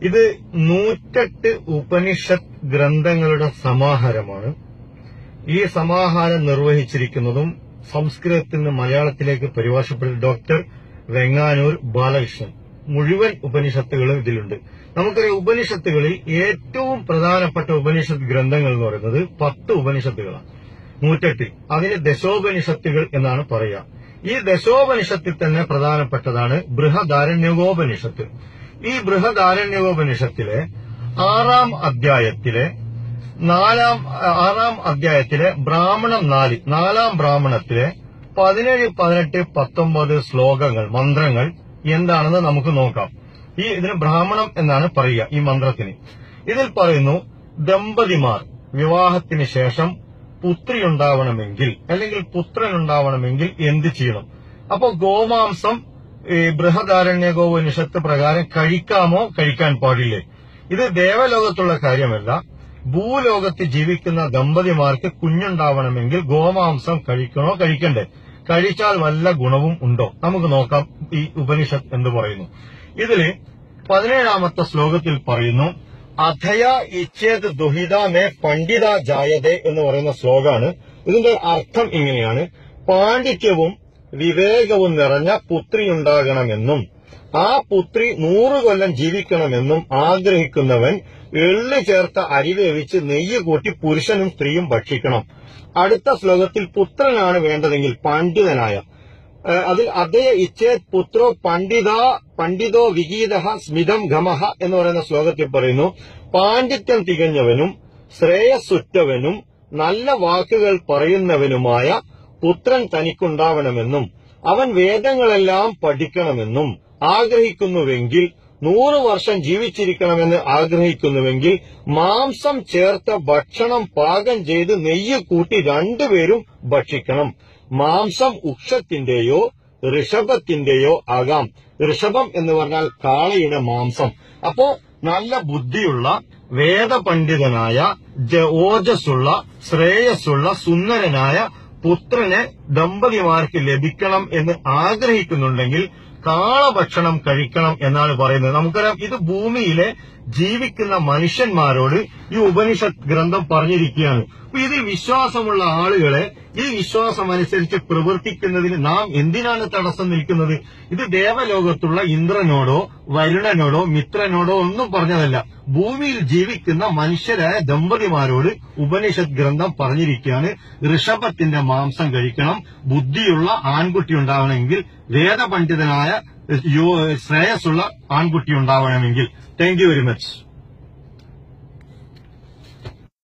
ഇത് 108 ഉപനിഷത്ത് ഗ്രന്ഥങ്ങളുടെ സമാഹാരമാണ്. ഈ സമാഹാരം നിർവഹിച്ചിരിക്കുന്നതും സംസ്കൃതത്തിൽ നിന്ന് മലയാളത്തിലേക്ക് പരിഭാഷപ്പെട്ട ഡോക്ടർ വെങ്ങാനൂർ ബാലകൃഷ്ണൻ. മുഴുവൻ ഉപനിഷത്തുകളും ഇതിലുണ്ട്. നമുക്കറിയാം, ഉപനിഷത്തുകളിൽ ഏറ്റവും പ്രധാനപ്പെട്ട ഉപനിഷത്ത് ഗ്രന്ഥങ്ങൾ എന്ന് പറയുന്നത് 10 ഉപനിഷത്തുകളാണ്. 108 അതിന് ദശോപനിഷത്തുകൾ എന്നാണ് പറയുക. ഈ ദശോപനിഷത്തിൽ തന്നെ പ്രധാനപ്പെട്ടതാണ് ബൃഹദാരണ്യകോപനിഷത്ത്. ഈ ബൃഹദാരണ്യകോപനിഷത്തിലെ 6ാം അധ്യായത്തിലെ ബ്രാഹ്മണം 4ാം ബ്രാഹ്മണത്തിലെ 17, 18, 19 ശ്ലോകങ്ങൾ, മന്ത്രങ്ങൾ എന്താണെന്ന് നമുക്ക് നോക്കാം. ഇതിന് ബ്രാഹ്മണം എന്നാണ് പറയുക ഈ മന്ത്രത്തിന്. ഇതിൽ പറയുന്നു, ദമ്പതിമാർ വിവാഹത്തിന് ശേഷം പുത്രി ഉണ്ടാവണമെങ്കിൽ അല്ലെങ്കിൽ പുത്രൻ ഉണ്ടാവണമെങ്കിൽ എന്ത് ചെയ്യണം? അപ്പോ ഗോമാംസം ബൃഹദാരണ്യകോപനിഷത്ത് പ്രകാരം കഴിക്കാമോ, കഴിക്കാൻ പാടില്ലേ? ഇത് ദേവലോകത്തുള്ള കാര്യമല്ല. ഭൂലോകത്ത് ജീവിക്കുന്ന ദമ്പതിമാർക്ക് കുഞ്ഞുണ്ടാവണമെങ്കിൽ ഗോമാംസം കഴിക്കണോ, കഴിക്കണ്ടേ? കഴിച്ചാൽ വല്ല ഗുണവും ഉണ്ടോ? നമുക്ക് നോക്കാം ഈ ഉപനിഷത്ത് എന്ത് പറയുന്നു. ഇതില് 17ാമത്തെ ശ്ലോകത്തിൽ പറയുന്നു, അധയ ഇച്ഛേത് ദുഹിത മേ പണ്ഡിത ജായതേ എന്ന് പറയുന്ന ശ്ലോകമാണ്. ഇതിന്റെ അർത്ഥം ഇങ്ങനെയാണ്: പാണ്ഡിത്യവും വിവേകവും നിറഞ്ഞ പുത്രിയുണ്ടാകണമെന്നും ആ പുത്രി 100 കൊല്ലം ജീവിക്കണമെന്നും ആഗ്രഹിക്കുന്നവൻ എള്ളു ചേർത്ത അരി വേവിച്ച് നെയ്യ് കൂട്ടി പുരുഷനും സ്ത്രീയും ഭക്ഷിക്കണം. അടുത്ത ശ്ലോകത്തിൽ പുത്രനാണ് വേണ്ടതെങ്കിൽ പണ്ഡിതനായ, അതിൽ അതേ ഇച്ഛേത് പുത്രോ പണ്ഡിതോ വിഗീത സ്മിതം ഗമഹ എന്ന് പറയുന്ന ശ്ലോകത്തിൽ പറയുന്നു, പാണ്ഡിത്യം തികഞ്ഞവനും ശ്രേയസ്സുറ്റവനും നല്ല വാക്കുകൾ പറയുന്നവനുമായ പുത്രൻ തനിക്കുണ്ടാവണമെന്നും അവൻ വേദങ്ങളെല്ലാം പഠിക്കണമെന്നും ആഗ്രഹിക്കുന്നുവെങ്കിൽ 100 വർഷം ജീവിച്ചിരിക്കണമെന്ന് ആഗ്രഹിക്കുന്നുവെങ്കിൽ മാംസം ചേർത്ത ഭക്ഷണം പാകം ചെയ്ത് നെയ്യ് കൂട്ടി 2 പേരും ഭക്ഷിക്കണം. മാംസം ഉക്ഷത്തിന്റെയോ ഋഷഭത്തിന്റെയോ ആകാം. ഋഷഭം എന്ന് പറഞ്ഞാൽ കാളയുടെ മാംസം. അപ്പോ നല്ല ബുദ്ധിയുള്ള, വേദപണ്ഡിതനായ, ഓജസ്സുള്ള, ശ്രേയസ്സുള്ള, സുന്ദരനായ പുത്രനെ ദമ്പതിമാർക്ക് ലഭിക്കണം എന്ന് ആഗ്രഹിക്കുന്നുണ്ടെങ്കിൽ കാളഭക്ഷണം കഴിക്കണം എന്നാണ് പറയുന്നത്. നമുക്കറിയാം, ഇത് ഭൂമിയിലെ ജീവിക്കുന്ന മനുഷ്യന്മാരോട് ഈ ഉപനിഷത്ത് ഗ്രന്ഥം പറഞ്ഞിരിക്കുകയാണ്. അപ്പൊ ഇതിൽ വിശ്വാസമുള്ള ആളുകളെ ഈ വിശ്വാസമനുസരിച്ച് പ്രവർത്തിക്കുന്നതിന് നാം എന്തിനാണ് തടസ്സം നിൽക്കുന്നത്? ഇത് ദേവലോകത്തുള്ള ഇന്ദ്രനോടോ വരുണനോടോ മിത്രനോടോ ഒന്നും പറഞ്ഞതല്ല. ഭൂമിയിൽ ജീവിക്കുന്ന മനുഷ്യരായ ദമ്പതിമാരോട് ഉപനിഷത്ത് ഗ്രന്ഥം പറഞ്ഞിരിക്കുകയാണ്, ഋഷഭത്തിന്റെ മാംസം കഴിക്കണം, ബുദ്ധിയുള്ള ആൺകുട്ടി ഉണ്ടാവണമെങ്കിൽ, വേദപണ്ഡിതനായ ശ്രേയസ്സുള്ള ആൺകുട്ടി ഉണ്ടാവണമെങ്കിൽ. Thank you very much.